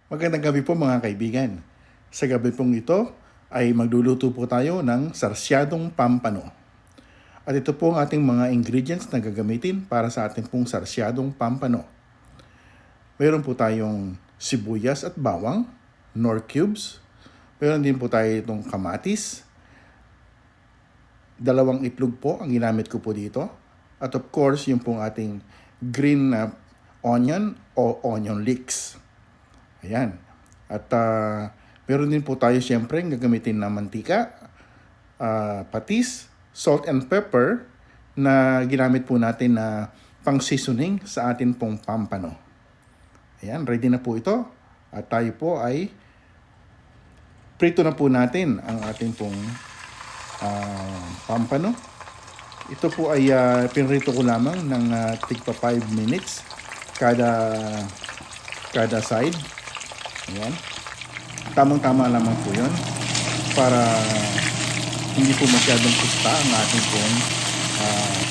Magandang gabi po mga kaibigan. Sa gabi pong ito ay magluluto po tayo ng sarsyadong pampano. At ito po ang ating mga ingredients na gagamitin para sa ating pong sarsyadong pampano. Meron po tayong sibuyas at bawang, nor cubes. Meron din po tayo itong kamatis. 2 itlog po ang ginamit ko po dito. At of course, yung pong ating green onion o onion leeks. Ayan. At meron din po tayo siyempre gagamitin na mantika, patis, salt and pepper na ginamit po natin na pang seasoning sa atin pong pampano. Ayan, ready na po ito. At tayo po ay prito na po natin ang ating pong pampano. Ito po ay pinrito ko lamang ng tigpa 5 minutes kada side. Ayan. Tamang-tama lamang po yun para hindi po masyadong pusta ang ating pong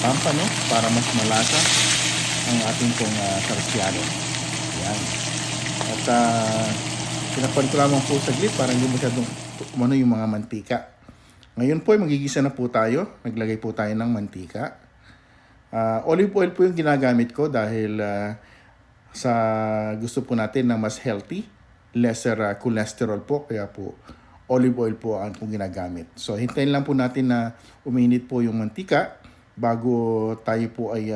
pampano para mas malasa ang ating pong sarsyado. Ayan. At pinapan ko lamang po saglit para hindi masyadong umano yung mga mantika. Ngayon po ay magigisa na po tayo. Naglagay po tayo ng mantika. Olive oil po yung ginagamit ko dahil sa gusto po natin na mas healthy, lesser cholesterol po, kaya po olive oil po ang pong ginagamit. So hintayin lang po natin na uminit po yung mantika bago tayo po ay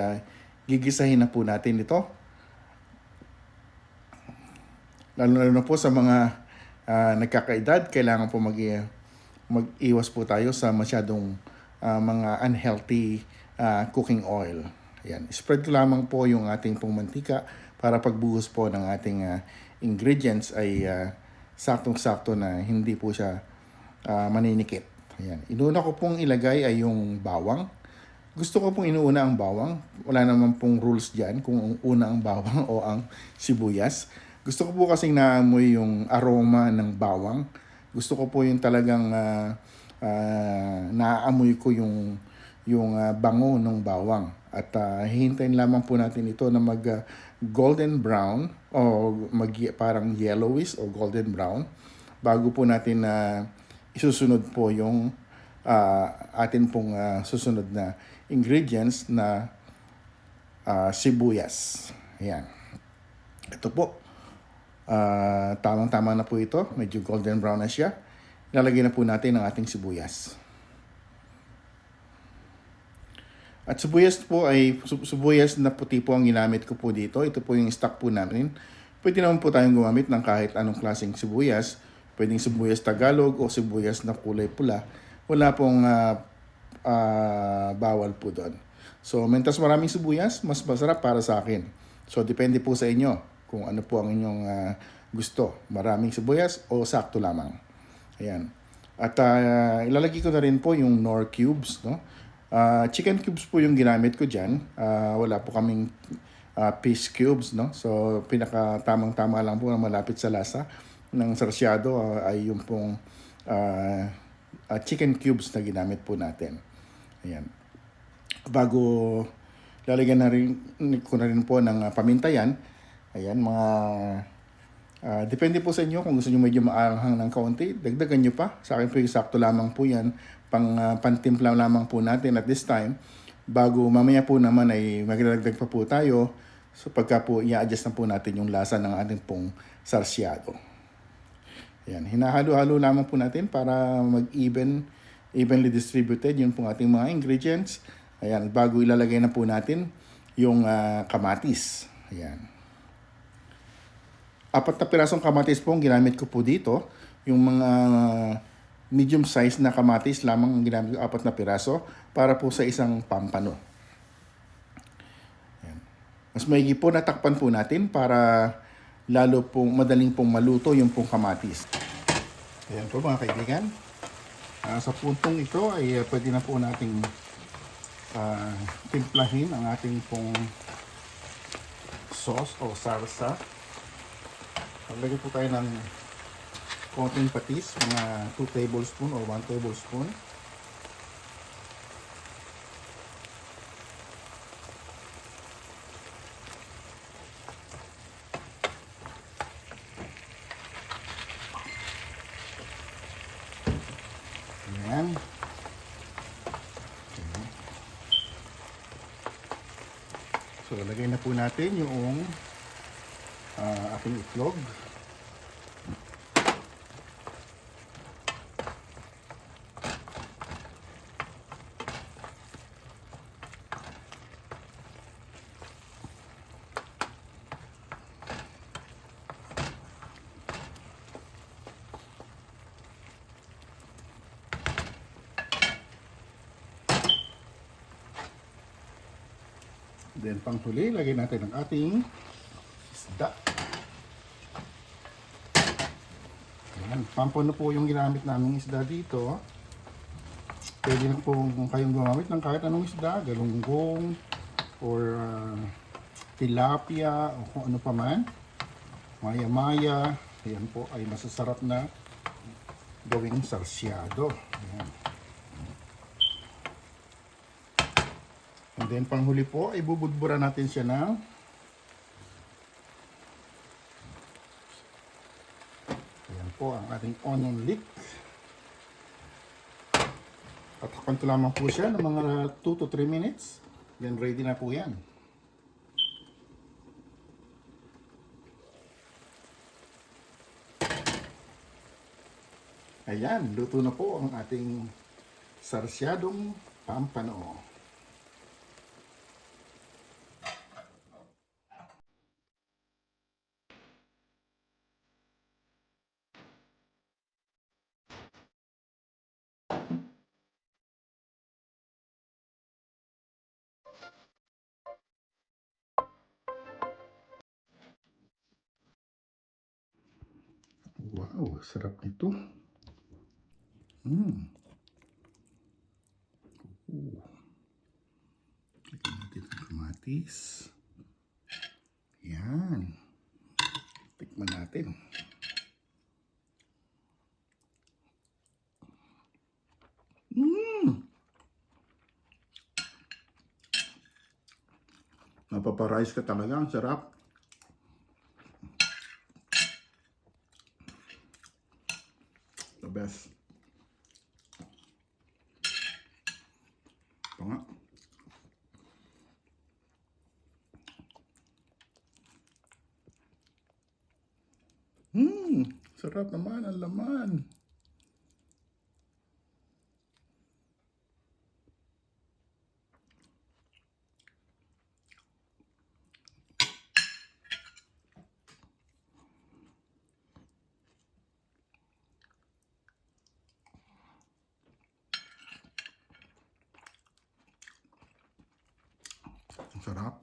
gigisahin na po natin ito. Lalo na po sa mga nagkakaedad, kailangan po mag-iwas po tayo sa masyadong mga unhealthy cooking oil. Ayan. Spread ko lamang po yung ating pong mantika para pagbuhos po ng ating ingredients ay saktong-sakto na hindi po siya maninikip. Ayan. Inuna ko pong ilagay ay yung bawang. Gusto ko pong inuuna ang bawang. Wala naman pong rules dyan kung una ang bawang o ang sibuyas. Gusto ko po kasing naamoy yung aroma ng bawang. Gusto ko po yung talagang naaamoy ko yung bango ng bawang. At hihintayin lamang po natin ito na golden brown o parang yellowish o golden brown bago po natin isusunod po yung atin pong susunod na ingredients na sibuyas. Ayan. Ito po. Tamang-tama na po ito. Medyo golden brown na siya. Ilalagay na po natin ang ating sibuyas. At sibuyas po ay sibuyas na puti po ang ginamit ko po dito. Ito po yung stock po namin. Pwede naman po tayong gumamit ng kahit anong klaseng sibuyas. Pwedeng sibuyas Tagalog o sibuyas na kulay pula. Wala pong bawal po doon. So, mentas maraming sibuyas, mas masarap para sa akin. So, depende po sa inyo kung ano po ang inyong gusto. Maraming sibuyas o sakto lamang. Ayan. At ilalagay ko na rin po yung nor cubes, no? Chicken cubes po yung ginamit ko dyan. Wala po kaming fish cubes, no? So, tamang-tama lang po na malapit sa lasa ng sarsyado ay yung pong chicken cubes na ginamit po natin. Ayan. Bago lalagyan ko na rin po ng paminta yan. Ayan, depende po sa inyo kung gusto nyo medyo maaanghang ng kaunti, dagdagan nyo pa. Sa akin po yung sakto lamang po yan. Pantimpla lamang po natin at this time. Bago mamaya po naman ay magdadagdag pa po tayo. So pagka po i-adjust na po natin yung lasa ng ating pong sarsyado. Ayan, hinahalo-halo lamang po natin para evenly distributed yung pong ating mga ingredients. Ayan, bago ilalagay na po natin yung kamatis. Ayan. 4 na pirasong kamatis po ang ginamit ko po dito. Yung mga medium size na kamatis lamang ang ginamit ko, 4 na piraso para po sa isang pampano. Ayan. Mas maigi po natakpan po natin para lalo pong madaling pong maluto yung pong kamatis. Ayan po mga kaibigan. Sa puntong ito ay pwede na po nating timplahin ang ating pong sauce o salsa. Maglagay po tayo ng konting patis, mga 2 tablespoon o 1 tablespoon. So, lagay na po natin yung ating itlog. Then, panghuli, lagay natin ang ating isda. Ayan, pampon na po yung ginamit naming isda dito. Pwede na po kayong gumamit ng kahit anong isda, galunggong, or tilapia, o kung ano pa man. Maya-maya, ayan po ay masasarap na gawing sarsyado. Ayan. And then panghuli po ay bubudbura natin siya ng ayan po ang ating onion leek. Tatakpan ko lamang po siya ng mga 2 to 3 minutes. Then ready na po yan. Ayan, luto na po ang ating sarsyadong pampano. Wow, sarap nito. Lagyan natin ang kamatis. Yan. Tikman natin. Napaparize ka talaga. Ang sarap. The best. Ito nga. Sarap naman ang laman. Ang sarap.